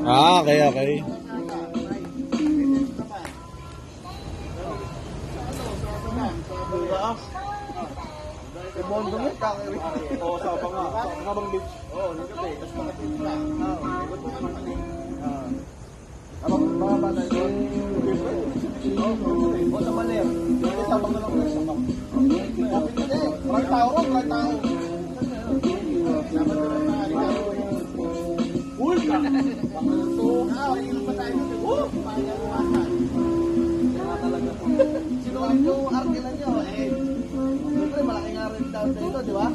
Ah, okay. Bondo mo, kakari. Oo, sa Pangabang Beach. Oo, nandito eh. Tapos makapit sila. Ikot mo naman kami. Mga bata ito. Oo, sa Maler. Sa Pangabang Beach. Maraming tao ron, maraming tao. Dapat doon ang nakalimutan. Uy! Inom pa tayo. Pangalawasan. Kaya talaga. Sinulit yung arkilan nyo eh. Siyempre, malaki nga rin down dito, di ba?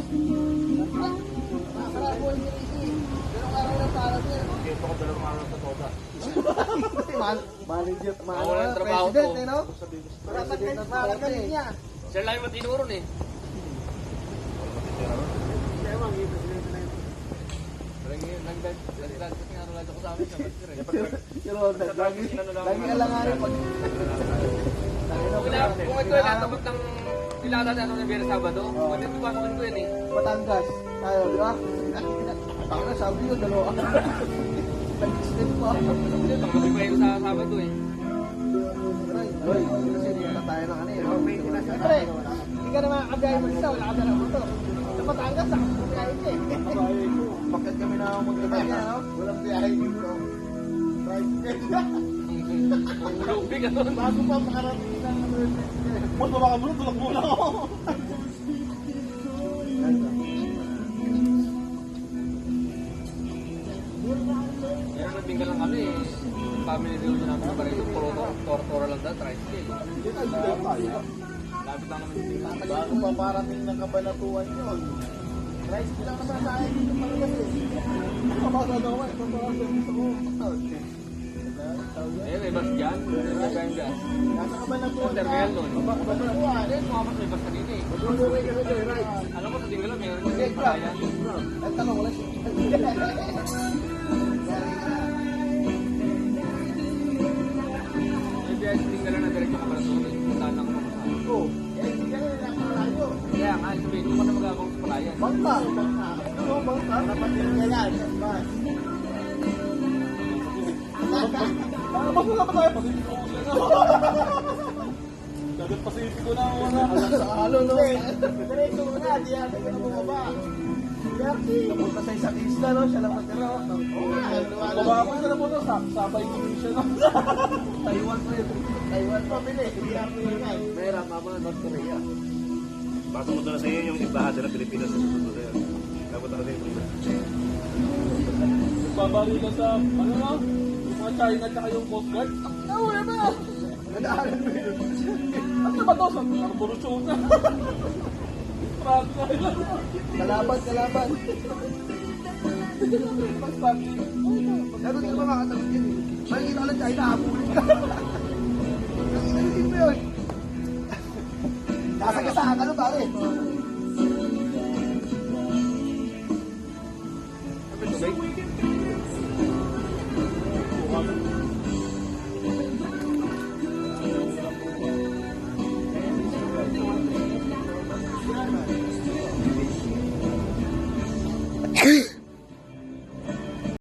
Masarap po yung Ricky. Dalawang araw na para niya. Ito ko dalawang araw sa toga. Manager, Walang trabaho to. president, eh, no? President niya. Siya lang yung matinuro eh. Lagi alanganin pag... Kung ito yung latabot ng pilata na ng Biyernes Sabado, pwede pupasukin ko yan eh. Batangas. Tayo, di ba? Ang sabi ko, dalawa. Nag-step pa. Pagkabi pa yun sa Sabado eh. Ay, kasi hindi na tayo ng ano eh. Siyempre, hindi ka naman kakabiyahe mo dito. Wala ka na dito. Sa Batangas, nakabiyahe ka eh. Bakit kami na magkabiyahe, no? Walang biyahe dito. Lupi ka doon. Bago pa makarating ng Ba't baka mo, tulak mo lang ako. Meron nagtinggal lang kami eh. Family reunion namin pa rin. Tortora lang daw, tricycle. Hindi tayo dito tayo. Lapit lang naman yung tinggal. Bago pa parating ng kabanatuan yun. Rice lang naman sa akin dito para kasi. Kapasa daw eh. Kapasa dito ko. Eh, may bus dyan. May bus dyan. Nasa kabanatuan na. Terminal doon. Kabanatuan. Eh, sumamat may bus kanina eh. Alam mo sa tinggal lang, meron Okay, yung palayan. At tanong ko lang siya. May biyahe sa tinggal lang na direct yung kabalatunan. Puntaan ako ng kasama. Oo. Eh, hindi ka rin lang malayo. Kaya nga, sabihin ko pa na magagawang sa palayan. Bangka. Ano, bangka? Dapat yung kailan. Mas. Mas wala pa tayo. Pasipiko ko siya na. Dagat pasipiko na ako na. Sa halo, no? Diretso mo na. Di natin ka na bumaba. Napunta sa isang isla, no? Siya lang matira. Baba ako siya na po, no? Sabay ko siya, no? Taiwan po yun. Taiwan pa, pili. Hindi ako yun. Mayroon, mama, North Korea. Pasok ko na sa iyo yung embahada ng Pilipinas sa susunod na yan. Dapat ako sa iyo. Babalikan sa, ano na? Yung mga China at yung Coast Guard. Wala na! Nadaanan mo yun. Ano ba ito? Sa korupsyon na. Marami na ilan. Kalaban. Mas pati. Pero hindi mo makatagot yun eh. Makikita ka lang China, habulin ka. Hindi mo yun. Kasagasaan ka no, pare. Okay.